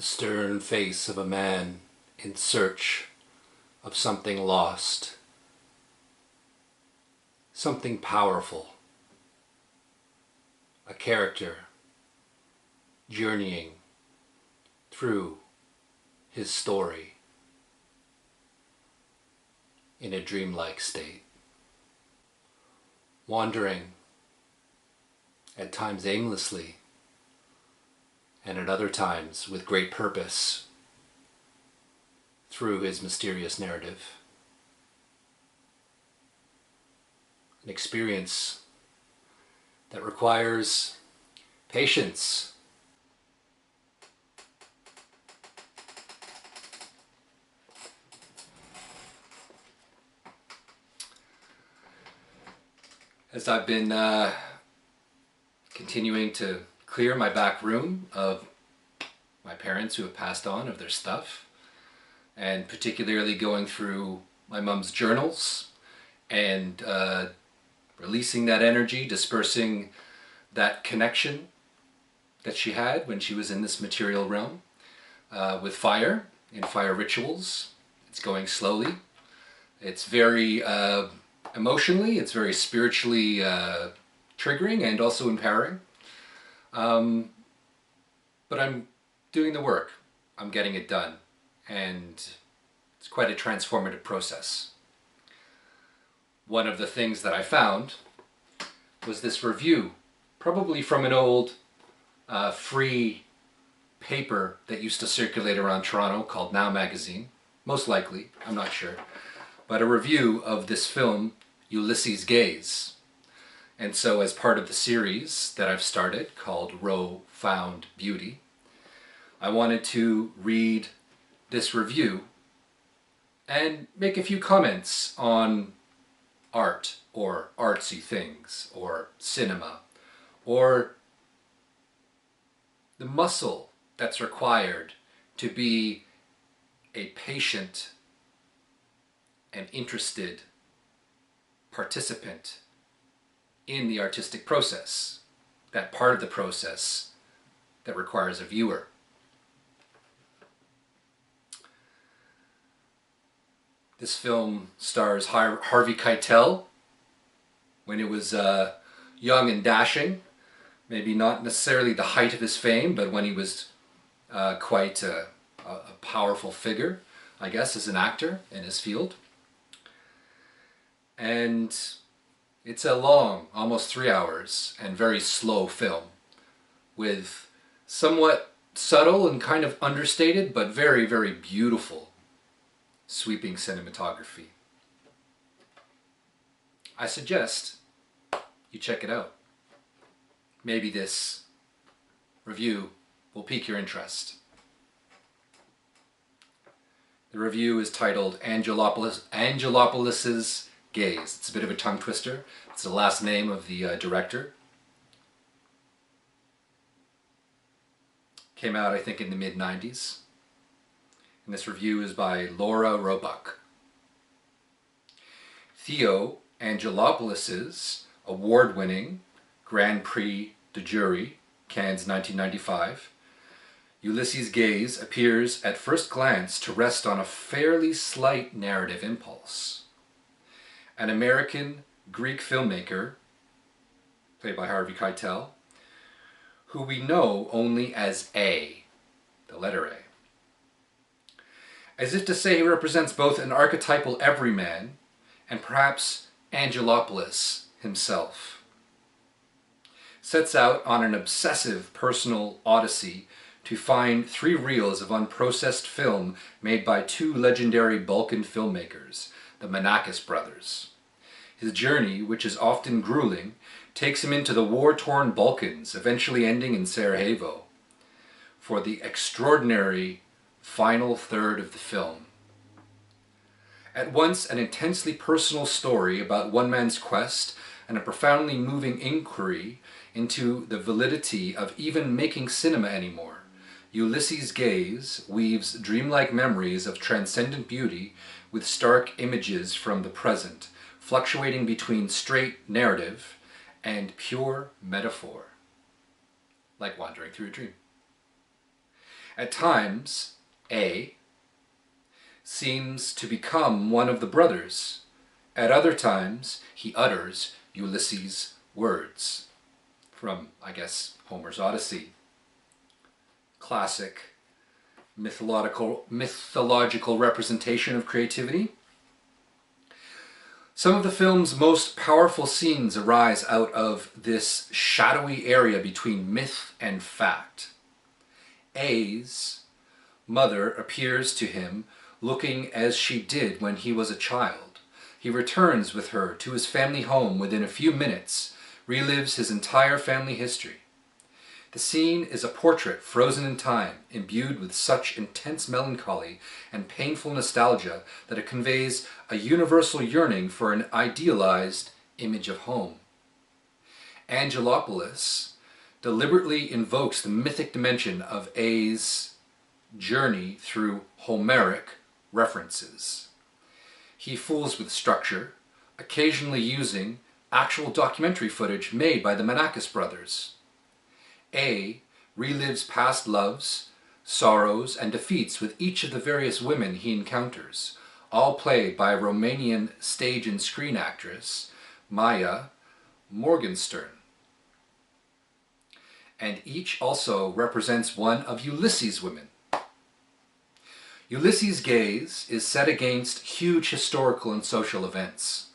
stern face of a man in search of something lost, something powerful, a character journeying through his story in a dreamlike state, wandering at times aimlessly and at other times with great purpose through his mysterious narrative. An experience that requires patience, as I've been continuing to clear my back room of my parents who have passed on, of their stuff, and particularly going through my mum's journals and releasing that energy, dispersing that connection that she had when she was in this material realm with fire, in fire rituals. It's going slowly. It's very emotionally, it's very spiritually triggering and also empowering. But I'm doing the work. I'm getting it done. And it's quite a transformative process. One of the things that I found was this review, probably from an old free paper that used to circulate around Toronto called Now Magazine. Most likely, I'm not sure. But a review of this film, Ulysses' Gaze. And so as part of the series that I've started called RowFound Beauty, I wanted to read this review and make a few comments on art or artsy things or cinema or the muscle that's required to be a patient and interested participant in the artistic process, that part of the process that requires a viewer. This film stars Harvey Keitel when he was young and dashing, maybe not necessarily the height of his fame, but when he was quite a powerful figure, I guess, as an actor in his field. And it's a long, almost 3 hours, and very slow film with somewhat subtle and kind of understated, but very, very beautiful sweeping cinematography. I suggest you check it out. Maybe this review will pique your interest. The review is titled Angelopoulos's Gaze. It's a bit of a tongue twister. It's the last name of the director. Came out, I think, in the mid-90s. And this review is by Laura Roebuck. Theo Angelopoulos's award-winning Grand Prix de Jury, Cannes 1995, Ulysses' Gaze appears at first glance to rest on a fairly slight narrative impulse. An American Greek filmmaker, played by Harvey Keitel, who we know only as A, the letter A. As if to say he represents both an archetypal everyman and perhaps Angelopoulos himself. Sets out on an obsessive personal odyssey to find 3 reels of unprocessed film made by 2 legendary Balkan filmmakers, the Manakis brothers. His journey, which is often grueling, takes him into the war-torn Balkans, eventually ending in Sarajevo, for the extraordinary final third of the film. At once an intensely personal story about one man's quest and a profoundly moving inquiry into the validity of even making cinema anymore, Ulysses' Gaze weaves dreamlike memories of transcendent beauty with stark images from the present, fluctuating between straight narrative and pure metaphor, like wandering through a dream. At times, A seems to become one of the brothers. At other times, he utters Ulysses' words from, I guess, Homer's Odyssey. Classic mythological representation of creativity. Some of the film's most powerful scenes arise out of this shadowy area between myth and fact. A's mother appears to him looking as she did when he was a child. He returns with her to his family home within a few minutes, relives his entire family history. The scene is a portrait frozen in time, imbued with such intense melancholy and painful nostalgia that it conveys a universal yearning for an idealized image of home. Angelopoulos deliberately invokes the mythic dimension of A's journey through Homeric references. He fools with structure, occasionally using actual documentary footage made by the Menakis brothers. A relives past loves, sorrows, and defeats with each of the various women he encounters, all played by a Romanian stage and screen actress, Maya Morgenstern. And each also represents one of Ulysses' women. Ulysses' gaze is set against huge historical and social events.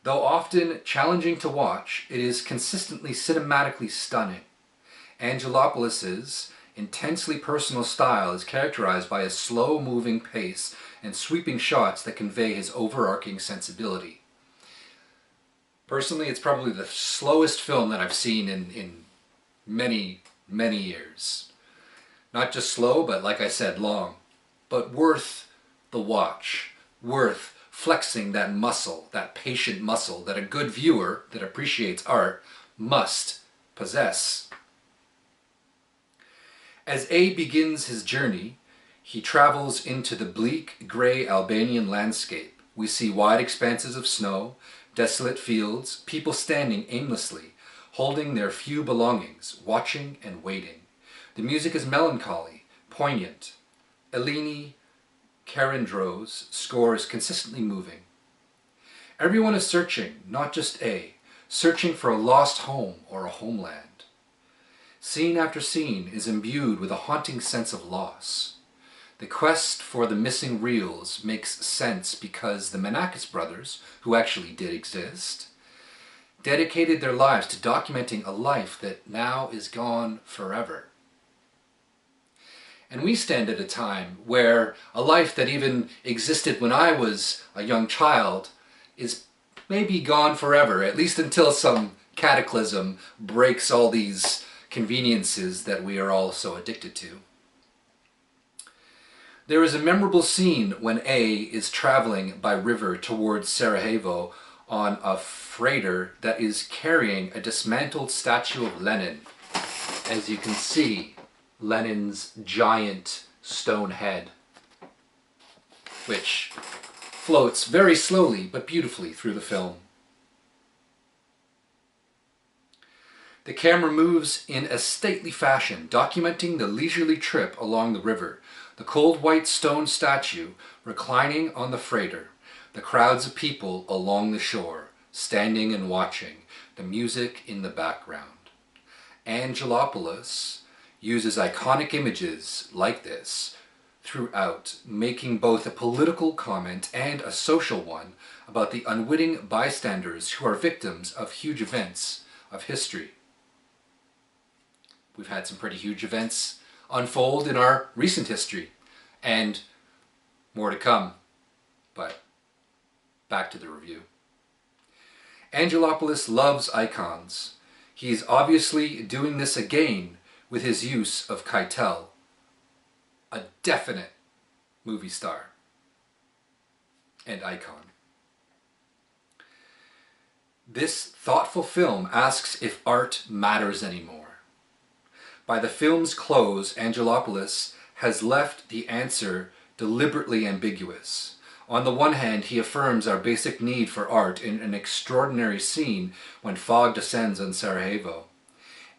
Though often challenging to watch, it is consistently cinematically stunning. Angelopoulos' intensely personal style is characterized by a slow-moving pace and sweeping shots that convey his overarching sensibility. Personally, it's probably the slowest film that I've seen in many, many years. Not just slow, but like I said, long. But worth the watch. Worth flexing that muscle, that patient muscle that a good viewer that appreciates art must possess. As A begins his journey, he travels into the bleak, grey Albanian landscape. We see wide expanses of snow, desolate fields, people standing aimlessly, holding their few belongings, watching and waiting. The music is melancholy, poignant. Eleni Karindro's score is consistently moving. Everyone is searching, not just A, searching for a lost home or a homeland. Scene after scene is imbued with a haunting sense of loss. The quest for the missing reels makes sense because the Menakis brothers, who actually did exist, dedicated their lives to documenting a life that now is gone forever. And we stand at a time where a life that even existed when I was a young child is maybe gone forever, at least until some cataclysm breaks all these conveniences that we are all so addicted to. There is a memorable scene when A is traveling by river towards Sarajevo on a freighter that is carrying a dismantled statue of Lenin. As you can see, Lenin's giant stone head, which floats very slowly but beautifully through the film. The camera moves in a stately fashion, documenting the leisurely trip along the river, the cold white stone statue reclining on the freighter, the crowds of people along the shore, standing and watching, the music in the background. Angelopoulos uses iconic images like this throughout, making both a political comment and a social one about the unwitting bystanders who are victims of huge events of history. We've had some pretty huge events unfold in our recent history, and more to come. But back to the review. Angelopoulos loves icons. He's obviously doing this again with his use of Keitel, a definite movie star and icon. This thoughtful film asks if art matters anymore. By the film's close, Angelopoulos has left the answer deliberately ambiguous. On the one hand, he affirms our basic need for art in an extraordinary scene when fog descends on Sarajevo.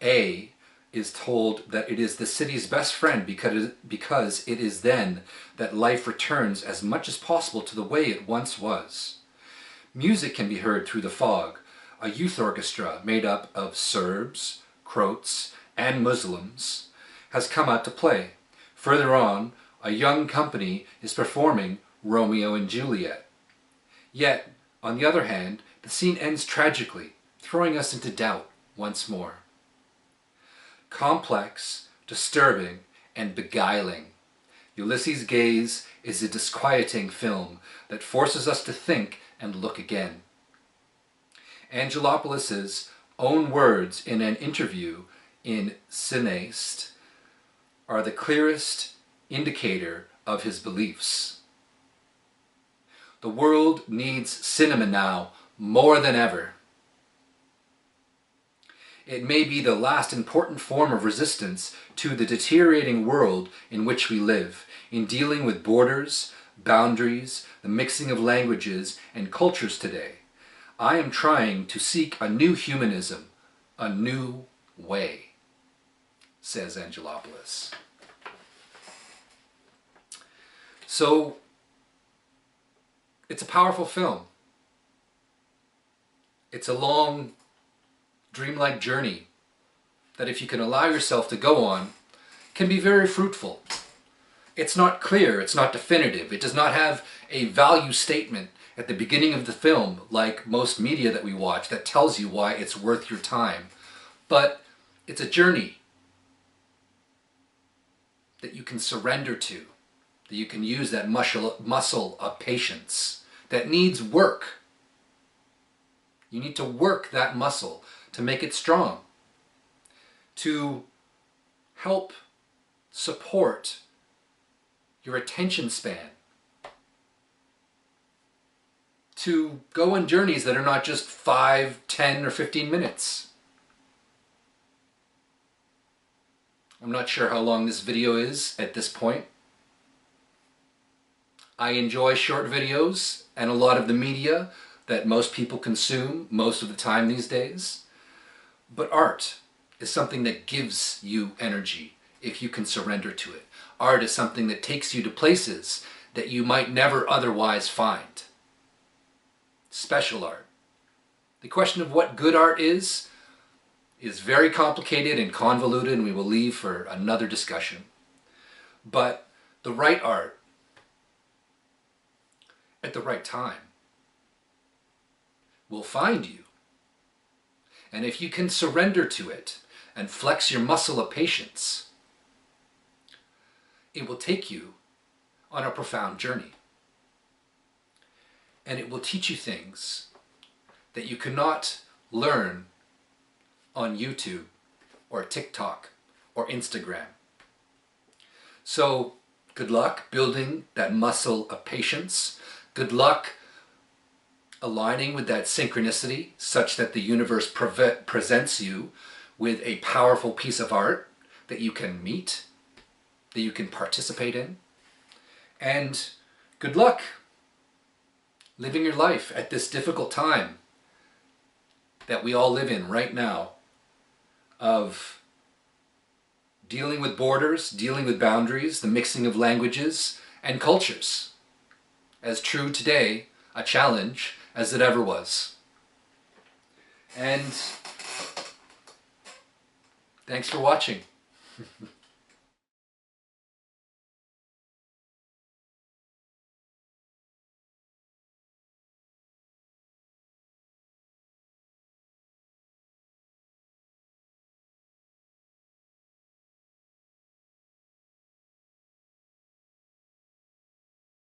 A is told that it is the city's best friend because it is then that life returns as much as possible to the way it once was. Music can be heard through the fog. A youth orchestra made up of Serbs, Croats, and Muslims has come out to play. Further on, a young company is performing Romeo and Juliet. Yet, on the other hand, the scene ends tragically, throwing us into doubt once more. Complex, disturbing, and beguiling, Ulysses' Gaze is a disquieting film that forces us to think and look again. Angelopoulos' own words in an interview in Cineast are the clearest indicator of his beliefs. The world needs cinema now more than ever. It may be the last important form of resistance to the deteriorating world in which we live, in dealing with borders, boundaries, the mixing of languages and cultures today. I am trying to seek a new humanism, a new way, says Angelopoulos. So, it's a powerful film. It's a long, dreamlike journey that, if you can allow yourself to go on, can be very fruitful. It's not clear, it's not definitive, it does not have a value statement at the beginning of the film like most media that we watch that tells you why it's worth your time. But it's a journey that you can surrender to, that you can use that muscle of patience that needs work. You need to work that muscle to make it strong, to help support your attention span, to go on journeys that are not just 5, 10, or 15 minutes. I'm not sure how long this video is at this point. I enjoy short videos and a lot of the media that most people consume most of the time these days. But art is something that gives you energy if you can surrender to it. Art is something that takes you to places that you might never otherwise find. Special art. The question of what good art is very complicated and convoluted, and we will leave for another discussion. But the right art, at the right time, will find you. And if you can surrender to it and flex your muscle of patience, it will take you on a profound journey. And it will teach you things that you cannot learn on YouTube or TikTok or Instagram. So good luck building that muscle of patience. Good luck aligning with that synchronicity such that the universe presents you with a powerful piece of art that you can meet, that you can participate in. And good luck living your life at this difficult time that we all live in right now, of dealing with borders, dealing with boundaries, the mixing of languages and cultures. As true today, a challenge, as it ever was. And thanks for watching.